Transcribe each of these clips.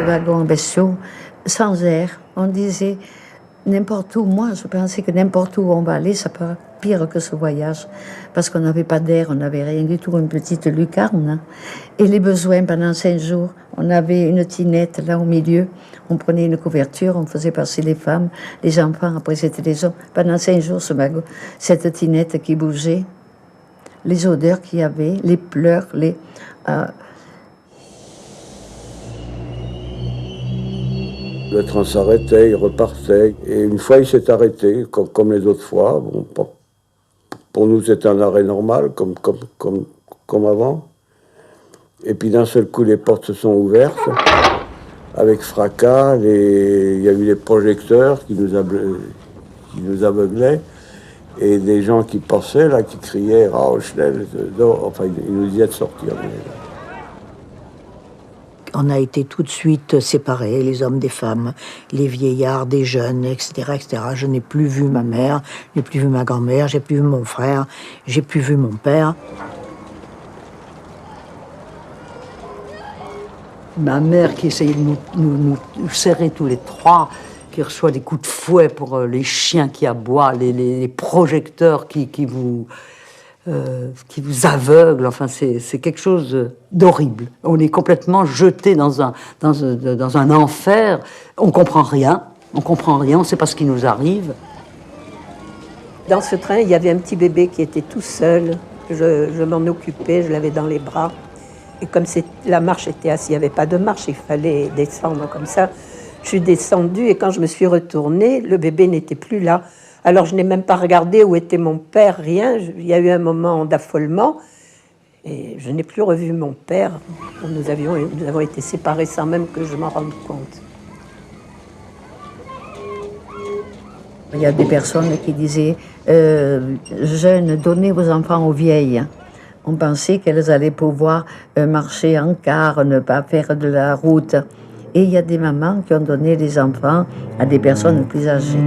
ce wagon bestiaux, sans air. On disait n'importe où. Moi, je pensais que n'importe où on va aller, ça peut être pire que ce voyage. Parce qu'on n'avait pas d'air, on n'avait rien du tout, une petite lucarne. Et les besoins, pendant 5 jours, on avait une tinette là au milieu. On prenait une couverture, on faisait passer les femmes, les enfants, après c'était les hommes. Pendant 5 jours, cette tinette qui bougeait, les odeurs qu'il y avait, les pleurs, Le train s'arrêtait, il repartait. Et une fois, il s'est arrêté, comme les autres fois. Bon, pour nous, c'était un arrêt normal, comme avant. Et puis d'un seul coup, les portes se sont ouvertes. Avec fracas, il y a eu les projecteurs qui nous aveuglaient. Et des gens qui passaient, là, qui criaient « Rauschnell », enfin, ils nous disaient de sortir. On a été tout de suite séparés, les hommes des femmes, les vieillards des jeunes, etc., etc. Je n'ai plus vu ma mère, je n'ai plus vu ma grand-mère, j'ai plus vu mon frère, j'ai plus vu mon père. Ma mère qui essayait de nous serrer tous les trois, qui reçoit des coups de fouet pour les chiens qui aboient, les projecteurs qui vous aveuglent. Enfin, c'est quelque chose d'horrible. On est complètement jeté dans un enfer. On comprend rien, on ne sait pas ce qui nous arrive. Dans ce train, il y avait un petit bébé qui était tout seul. Je m'en occupais, je l'avais dans les bras. Et comme la marche était assise, il n'y avait pas de marche, il fallait descendre comme ça. Je suis descendue et quand je me suis retournée, le bébé n'était plus là. Alors je n'ai même pas regardé où était mon père, rien. Il y a eu un moment d'affolement et je n'ai plus revu mon père. Nous avons été séparés sans même que je m'en rende compte. Il y a des personnes qui disaient jeunes, donnez vos enfants aux vieilles. On pensait qu'elles allaient pouvoir marcher en car, ne pas faire de la route. Et il y a des mamans qui ont donné les enfants à des personnes plus âgées.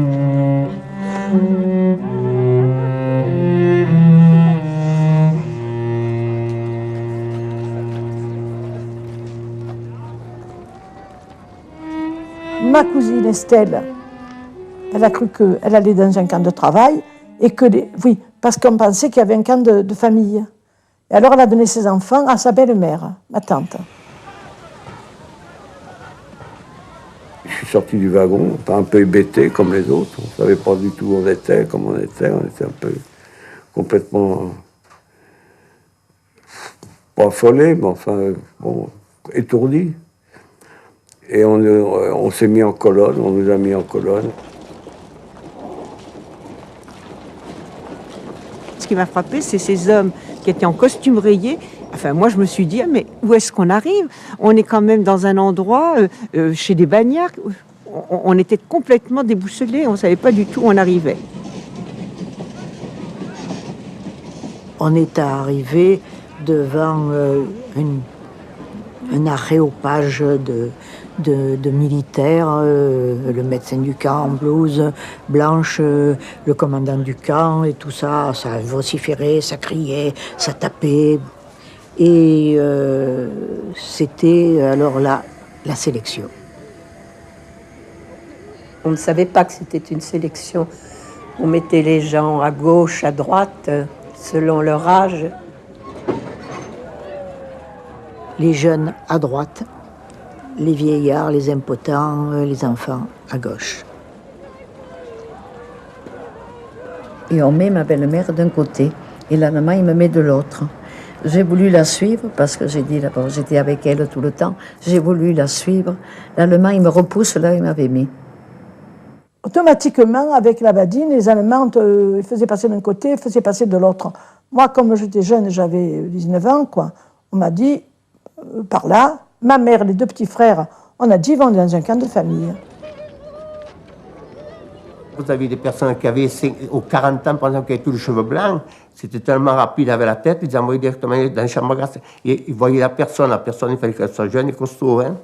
Ma cousine Estelle, elle a cru qu'elle allait dans un camp de travail et que oui, parce qu'on pensait qu'il y avait un camp de famille. Et alors elle a donné ses enfants à sa belle-mère, ma tante. Je suis sorti du wagon, un peu hébété comme les autres. On ne savait pas du tout où on était, comment on était. On était un peu complètement, pas affolé, mais enfin, bon, étourdi. Et on s'est mis en colonne, on nous a mis en colonne. Ce qui m'a frappé, c'est ces hommes qui étaient en costume rayé. Enfin, moi, je me suis dit, mais où est-ce qu'on arrive? On est quand même dans un endroit, chez des bagnards. On était complètement déboussolés, on ne savait pas du tout où on arrivait. On est arrivé devant un aréopage de militaires, le médecin du camp en blouse blanche, le commandant du camp et tout ça, ça vociférait, ça criait, ça tapait. Et c'était alors là la sélection. On ne savait pas que c'était une sélection. On mettait les gens à gauche, à droite, selon leur âge. Les jeunes à droite, les vieillards, les impotents, les enfants à gauche. Et on met ma belle-mère d'un côté et l'allemand il me met de l'autre. J'ai voulu la suivre parce que j'ai dit d'abord j'étais avec elle tout le temps. J'ai voulu la suivre. L'allemand il me repousse là où il m'avait mis. Automatiquement, avec la badine, les Allemands ils faisaient passer d'un côté, ils faisaient passer de l'autre. Moi, comme j'étais jeune, j'avais 19 ans, quoi. On m'a dit, par là, ma mère, les 2 petits frères, on a dit, ils vont dans un camp de famille. Vous avez des personnes qui avaient 40 ans, par exemple, qui avaient tous les cheveux blancs. C'était tellement rapide avec la tête, ils envoyaient directement dans la chambre grasse. Et ils voyaient la personne, il fallait qu'elle soit jeune et costaud. Hein.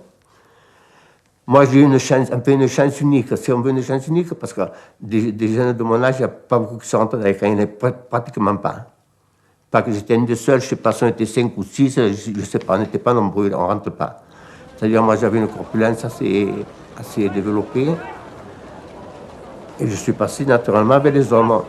Moi, j'ai eu un peu une chance unique, si on veut une chance unique, parce que des jeunes de mon âge, il n'y a pas beaucoup qui sont rentrés dans les camps, il n'y en a pratiquement pas. Pas que j'étais une des seuls, je ne sais pas si on était 5 ou 6, je ne sais pas, on n'était pas nombreux, on ne rentre pas. C'est-à-dire, moi, j'avais une corpulence assez développée. Et je suis passé naturellement avec les hommes.